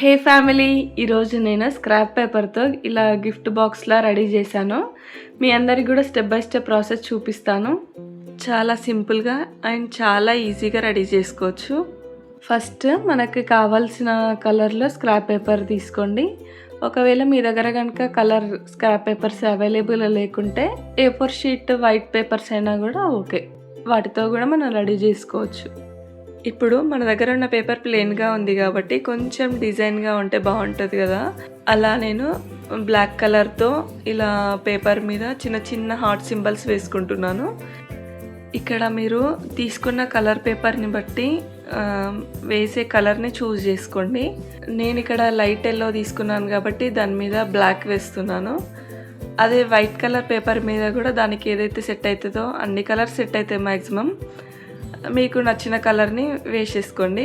హే family, ఈరోజు నేను scrap పేపర్తో ఇలా గిఫ్ట్ బాక్స్లా రెడీ చేశాను. మీ అందరికి కూడా స్టెప్ బై స్టెప్ ప్రాసెస్ చూపిస్తాను. చాలా సింపుల్గా అండ్ చాలా ఈజీగా రెడీ చేసుకోవచ్చు. ఫస్ట్ మనకి కావాల్సిన కలర్లో స్క్రాప్ పేపర్ తీసుకోండి. ఒకవేళ మీ దగ్గర కనుక కలర్ స్క్రాప్ పేపర్స్ అవైలబుల్ లేకుంటే A4 షీట్ వైట్ పేపర్స్ అయినా కూడా ఓకే, వాటితో కూడా మనం రెడీ చేసుకోవచ్చు. ఇప్పుడు మన దగ్గర ఉన్న పేపర్ ప్లెయిన్గా ఉంది కాబట్టి కొంచెం డిజైన్గా ఉంటే బాగుంటుంది కదా. అలా నేను బ్లాక్ కలర్తో ఇలా పేపర్ మీద చిన్న చిన్న హార్ట్ సింబల్స్ వేసుకుంటున్నాను. ఇక్కడ మీరు తీసుకున్న కలర్ పేపర్ని బట్టి వేసే కలర్ని చూస్ చేసుకోండి. నేను ఇక్కడ లైట్ ఎల్లో తీసుకున్నాను కాబట్టి దాని మీద బ్లాక్ వేస్తున్నాను. అదే వైట్ కలర్ పేపర్ మీద కూడా దానికి ఏదైతే సెట్ అవుతుందో అన్ని కలర్స్ సెట్ అవుతాయి మ్యాక్సిమం. మీకు నచ్చిన కలర్ని వేసేసుకోండి.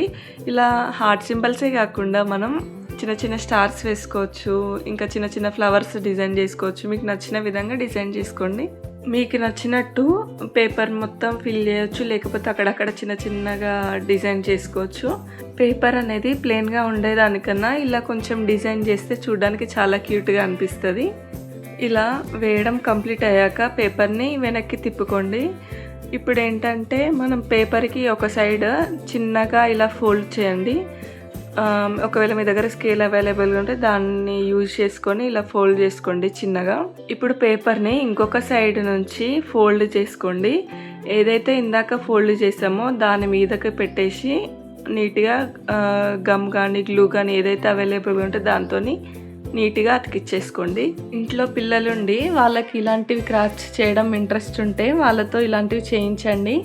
ఇలా హార్ట్ సింబల్సే కాకుండా మనం చిన్న చిన్న స్టార్స్ వేసుకోవచ్చు, ఇంకా చిన్న చిన్న ఫ్లవర్స్ డిజైన్ చేసుకోవచ్చు. మీకు నచ్చిన విధంగా డిజైన్ చేసుకోండి. మీకు నచ్చినట్టు పేపర్ మొత్తం ఫిల్ చేయొచ్చు, లేకపోతే అక్కడక్కడ చిన్న చిన్నగా డిజైన్ చేసుకోవచ్చు. పేపర్ అనేది ప్లెయిన్గా ఉండేదానికన్నా ఇలా కొంచెం డిజైన్ చేస్తే చూడడానికి చాలా క్యూట్గా అనిపిస్తుంది. ఇలా వేయడం కంప్లీట్ అయ్యాక పేపర్ని వెనక్కి తిప్పుకోండి. ఇప్పుడు ఏంటంటే మనం పేపర్కి ఒక సైడ్ చిన్నగా ఇలా ఫోల్డ్ చేయండి. ఒకవేళ మీ దగ్గర స్కేల్ అవైలబుల్గా ఉంటే దాన్ని యూజ్ చేసుకొని ఇలా ఫోల్డ్ చేసుకోండి చిన్నగా. ఇప్పుడు పేపర్ని ఇంకొక సైడ్ నుంచి ఫోల్డ్ చేసుకోండి. ఏదైతే ఇందాక ఫోల్డ్ చేసామో దాని మీదకి పెట్టేసి నీట్గా గమ్ కానీ గ్లూ కానీ ఏదైతే అవైలబుల్గా ఉంటే దాంతో నీట్గా అతికిచ్చేసుకోండి. ఇంట్లో పిల్లలుండి వాళ్ళకి ఇలాంటివి క్రాఫ్ట్స్ చేయడం ఇంట్రెస్ట్ ఉంటే వాళ్ళతో ఇలాంటివి చేయించండి.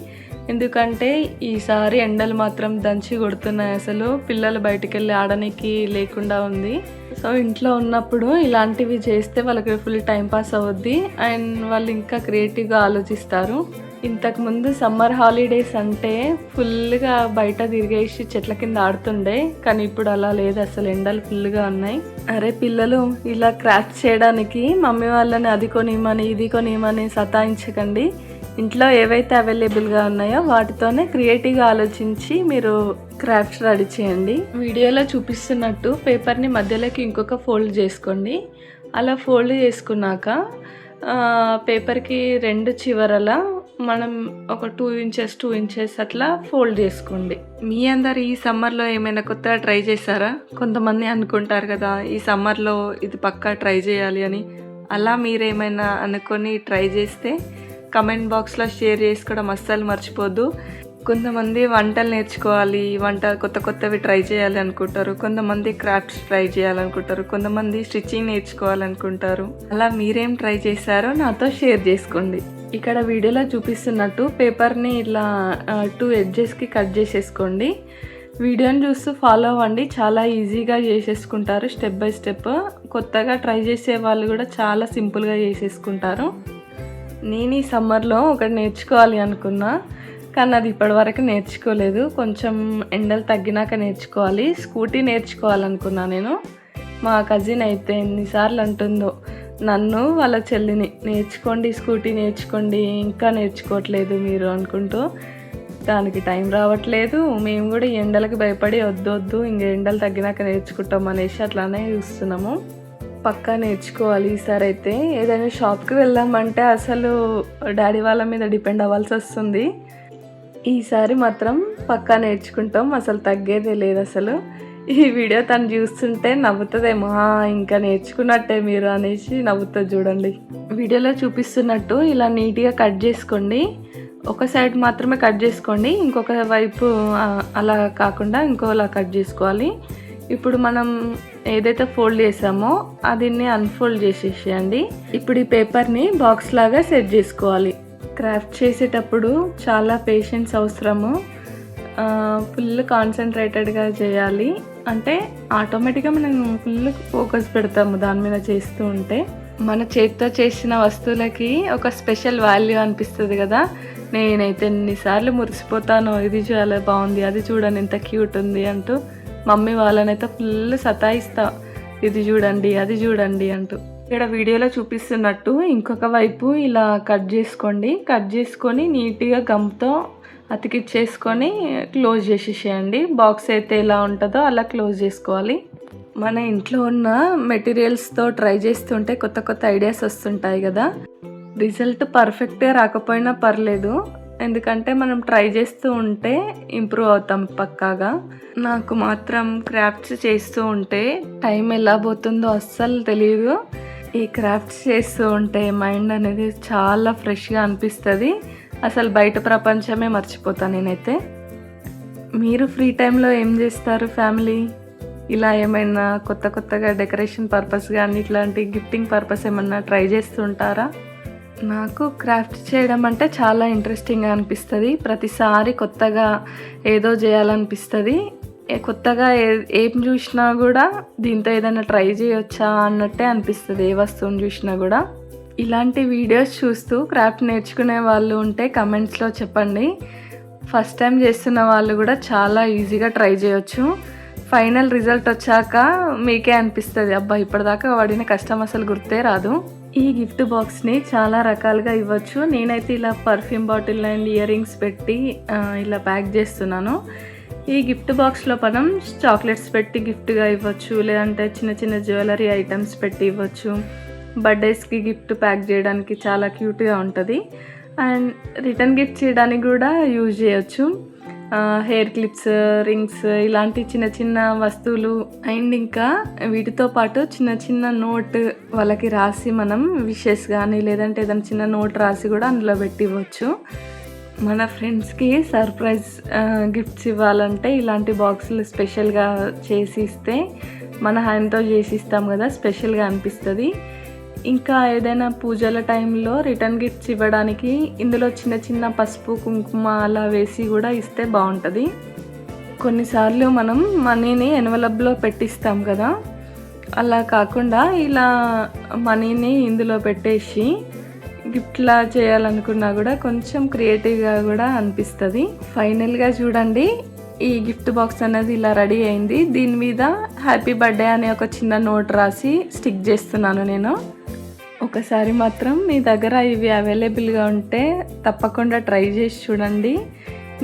ఎందుకంటే ఈసారి ఎండలు మాత్రం దంచి కొడుతున్నాయి. అసలు పిల్లలు బయటికి వెళ్ళి ఆడడానికి లేకుండా ఉంది. సో ఇంట్లో ఉన్నప్పుడు ఇలాంటివి చేస్తే వాళ్ళకి ఫుల్ టైం పాస్ అవుద్ది అండ్ వాళ్ళు ఇంకా క్రియేటివ్గా ఆలోచిస్తారు. ఇంతకుముందు సమ్మర్ హాలిడేస్ అంటే ఫుల్గా బయట తిరిగేసి చెట్ల కింద ఆడుతుండే, కానీ ఇప్పుడు అలా లేదు. అసలు ఎండలు ఫుల్గా ఉన్నాయి. అరే పిల్లలు, ఇలా క్రాఫ్ట్ చేయడానికి మమ్మీ వాళ్ళని అది కొనిమని ఇది కొనిమని సతాయించకండి. ఇంట్లో ఏవైతే అవైలబుల్గా ఉన్నాయో వాటితోనే క్రియేటివ్గా ఆలోచించి మీరు క్రాఫ్ట్స్ రెడీ చేయండి. వీడియోలో చూపిస్తున్నట్టు పేపర్ని మధ్యలోకి ఇంకొక ఫోల్డ్ చేసుకోండి. అలా ఫోల్డ్ చేసుకున్నాక పేపర్కి రెండు చివరల మనం ఒక 2 ఇంచెస్ అట్లా ఫోల్డ్ చేసుకోండి. మీ అందరు ఈ సమ్మర్లో ఏమైనా కొత్తగా ట్రై చేశారా? కొంతమంది అనుకుంటారు కదా ఈ సమ్మర్లో ఇది పక్కా ట్రై చేయాలి అని. అలా మీరేమైనా అనుకొని ట్రై చేస్తే కమెంట్ బాక్స్లో షేర్ చేసుకోవడం అస్సలు మర్చిపోద్దు. కొంతమంది వంటలు నేర్చుకోవాలి, కొత్తవి ట్రై చేయాలి అనుకుంటారు. కొంతమంది క్రాఫ్ట్స్ ట్రై చేయాలనుకుంటారు. కొంతమంది స్టిచ్చింగ్ నేర్చుకోవాలనుకుంటారు. అలా మీరేం ట్రై చేశారో నాతో షేర్ చేసుకోండి. ఇక్కడ వీడియోలో చూపిస్తున్నట్టు పేపర్ని ఇలా 2 ఎడ్జెస్కి కట్ చేసేసుకోండి. వీడియోని చూస్తూ ఫాలో అవ్వండి, చాలా ఈజీగా చేసేసుకుంటారు స్టెప్ బై స్టెప్. కొత్తగా ట్రై చేసే వాళ్ళు కూడా చాలా సింపుల్గా చేసేసుకుంటారు. నేను ఈ సమ్మర్లో ఒకటి నేర్చుకోవాలి అనుకున్నా, కానీ అది ఇప్పటివరకు నేర్చుకోలేదు. కొంచెం ఎండలు తగ్గినాక నేర్చుకోవాలి. స్కూటీ నేర్చుకోవాలనుకున్నా నేను. మా కజిన్ అయితే ఎన్నిసార్లు అంటుందో నన్ను వాళ్ళ చెల్లిని, నేర్చుకోండి స్కూటీ నేర్చుకోండి, ఇంకా నేర్చుకోవట్లేదు మీరు అనుకుంటూ. దానికి టైం రావట్లేదు. మేము కూడా ఈ ఎండలకు భయపడి వద్దు ఇంక ఎండలు తగ్గినాక నేర్చుకుంటాం అనేసి అట్లానే చూస్తున్నాము. పక్కా నేర్చుకోవాలి. ఈసారి అయితే ఏదైనా షాప్కి వెళ్దామంటే అసలు డాడీ వాళ్ళ మీద డిపెండ్ అవ్వాల్సి వస్తుంది. ఈసారి మాత్రం పక్కా నేర్చుకుంటాం, అసలు తగ్గేదే లేదు అసలు. ఈ వీడియో తను చూస్తుంటే నవ్వుతుందేమో, ఇంకా నేర్చుకున్నట్టే మీరు అనేసి నవ్వుతుంది చూడండి. వీడియోలో చూపిస్తున్నట్టు ఇలా నీట్గా కట్ చేసుకోండి. ఒక సైడ్ మాత్రమే కట్ చేసుకోండి, ఇంకొక వైపు అలా కాకుండా ఇంకోలా కట్ చేసుకోవాలి. ఇప్పుడు మనం ఏదైతే ఫోల్డ్ చేసామో అదిన్ని అన్ఫోల్డ్ చేసేసేయండి. ఇప్పుడు ఈ పేపర్ని బాక్స్ లాగా సెట్ చేసుకోవాలి. క్రాఫ్ట్ చేసేటప్పుడు చాలా పేషెన్స్ అవసరము. ఫుల్ కాన్సన్ట్రేటెడ్గా చేయాలి. అంటే ఆటోమేటిక్గా మనం ఫుల్ ఫోకస్ పెడతాము దాని మీద చేస్తూ ఉంటే. మన చేతితో చేసిన వస్తువులకి ఒక స్పెషల్ వాల్యూ అనిపిస్తుంది కదా. నేనైతే ఎన్నిసార్లు మురిసిపోతానో, ఇది చాలా బాగుంది, అది చూడండి ఎంత క్యూట్ ఉంది అంటూ. మమ్మీ వాళ్ళనైతే ఫుల్ సతాయిస్తా, ఇది చూడండి అది చూడండి అంటూ. ఇక్కడ వీడియోలో చూపిస్తున్నట్టు ఇంకొక వైపు ఇలా కట్ చేసుకోండి. కట్ చేసుకొని నీట్గా గమ్తో అతికిచ్చేసుకొని క్లోజ్ చేసేసేయండి. బాక్స్ అయితే ఎలా ఉంటుందో అలా క్లోజ్ చేసుకోవాలి. మన ఇంట్లో ఉన్న మెటీరియల్స్తో ట్రై చేస్తుంటే కొత్త కొత్త ఐడియాస్ వస్తుంటాయి కదా. రిజల్ట్ పర్ఫెక్ట్గా రాకపోయినా పర్లేదు, ఎందుకంటే మనం ట్రై చేస్తూ ఉంటే ఇంప్రూవ్ అవుతాం పక్కాగా. నాకు మాత్రం క్రాఫ్ట్స్ చేస్తూ ఉంటే టైం ఎలా పోతుందో అస్సలు తెలియదు. ఈ క్రాఫ్ట్స్ చేస్తూ ఉంటే మైండ్ అనేది చాలా ఫ్రెష్గా అనిపిస్తుంది. అసలు బయట ప్రపంచమే మర్చిపోతాను నేనైతే. మీరు ఫ్రీ టైంలో ఏం చేస్తారు ఫ్యామిలీ? ఇలా ఏమైనా కొత్త కొత్తగా డెకరేషన్ పర్పస్ కానీ ఇట్లాంటి గిఫ్టింగ్ పర్పస్ ఏమన్నా ట్రై చేస్తుంటారా? నాకు క్రాఫ్ట్ చేయడం అంటే చాలా ఇంట్రెస్టింగ్గా అనిపిస్తుంది. ప్రతిసారి కొత్తగా ఏదో చేయాలనిపిస్తుంది. కొత్తగా ఏం చూసినా కూడా దీంతో ఏదైనా ట్రై చేయొచ్చా అన్నట్టే అనిపిస్తుంది. ఏ వస్తువుని చూసినా కూడా. ఇలాంటి వీడియోస్ చూస్తూ క్రాఫ్ట్ నేర్చుకునే వాళ్ళు ఉంటే కమెంట్స్లో చెప్పండి. ఫస్ట్ టైం చేస్తున్న వాళ్ళు కూడా చాలా ఈజీగా ట్రై చేయొచ్చు. ఫైనల్ రిజల్ట్ వచ్చాక మీకే అనిపిస్తుంది, అబ్బా ఇప్పటిదాకా వాడిన కష్టం అసలు గుర్తే రాదు. ఈ గిఫ్ట్ బాక్స్ని చాలా రకాలుగా ఇవ్వచ్చు. నేనైతే ఇలా perfume bottle and ear rings పెట్టి ఇలా ప్యాక్ చేస్తున్నాను. ఈ గిఫ్ట్ బాక్స్లో మనం చాక్లెట్స్ పెట్టి గిఫ్ట్గా ఇవ్వచ్చు, లేదంటే చిన్న చిన్న జ్యువెలరీ ఐటమ్స్ పెట్టి ఇవ్వచ్చు. బర్త్డేస్కి గిఫ్ట్ ప్యాక్ చేయడానికి చాలా క్యూట్గా ఉంటుంది. అండ్ రిటర్న్ గిఫ్ట్ చేయడానికి కూడా యూజ్ చేయొచ్చు. హెయిర్ క్లిప్స్, రింగ్స్, ఇలాంటి చిన్న చిన్న వస్తువులు. అండ్ ఇంకా వీటితో పాటు చిన్న చిన్న నోట్ వాళ్ళకి రాసి మనం విషెస్ కానీ లేదంటే ఏదైనా చిన్న నోట్ రాసి కూడా అందులో పెట్టి ఇవ్వచ్చు. మన ఫ్రెండ్స్కి సర్ప్రైజ్ గిఫ్ట్స్ ఇవ్వాలంటే ఇలాంటి బాక్సులు స్పెషల్గా చేసి ఇస్తే, మన హ్యాండ్తో చేసి ఇస్తాం కదా, స్పెషల్గా అనిపిస్తుంది. ఇంకా ఏదైనా పూజల టైంలో రిటర్న్ గిఫ్ట్స్ ఇవ్వడానికి ఇందులో చిన్న చిన్న పసుపు కుంకుమ అలా వేసి కూడా ఇస్తే బాగుంటుంది. కొన్నిసార్లు మనం మనీని ఎన్వలప్లో పెట్టిస్తాం కదా, అలా కాకుండా ఇలా మనీని ఇందులో పెట్టేసి గిఫ్ట్లా చేయాలనుకున్నా కూడా కొంచెం క్రియేటివ్గా కూడా అనిపిస్తుంది. ఫైనల్గా చూడండి, ఈ గిఫ్ట్ బాక్స్ అనేది ఇలా రెడీ అయింది. దీని మీద హ్యాపీ బర్త్డే అనే ఒక చిన్న నోట్ రాసి స్టిక్ చేస్తున్నాను నేను. ఒకసారి మాత్రం మీ దగ్గర ఇవి అవైలబుల్గా ఉంటే తప్పకుండా ట్రై చేసి చూడండి.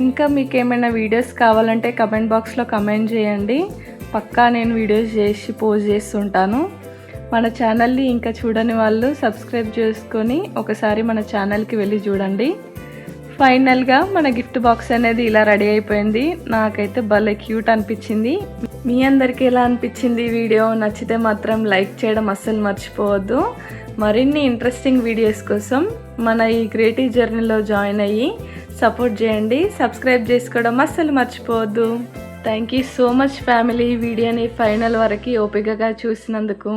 ఇంకా మీకు ఏమైనా వీడియోస్ కావాలంటే కమెంట్ బాక్స్లో కమెంట్ చేయండి. పక్కా నేను వీడియోస్ చేసి పోస్ట్ చేస్తుంటాను. మన ఛానల్ని ఇంకా చూడని వాళ్ళు సబ్స్క్రైబ్ చేసుకొని ఒకసారి మన ఛానల్కి వెళ్ళి చూడండి. ఫైనల్గా మన గిఫ్ట్ బాక్స్ అనేది ఇలా రెడీ అయిపోయింది. నాకైతే భలే క్యూట్ అనిపించింది. మీ అందరికీ ఎలా అనిపించింది వీడియో? నచ్చితే మాత్రం లైక్ చేయడం అస్సలు మర్చిపోవద్దు. మరిన్ని ఇంట్రెస్టింగ్ వీడియోస్ కోసం మన ఈ క్రియేటివ్ జర్నీలో జాయిన్ అయ్యి సపోర్ట్ చేయండి. సబ్స్క్రైబ్ చేసుకోవడం అస్సలు మర్చిపోవద్దు. Thank you so much family, వీడియోని ఫైనల్ వరకు ఓపికగా చూసినందుకు.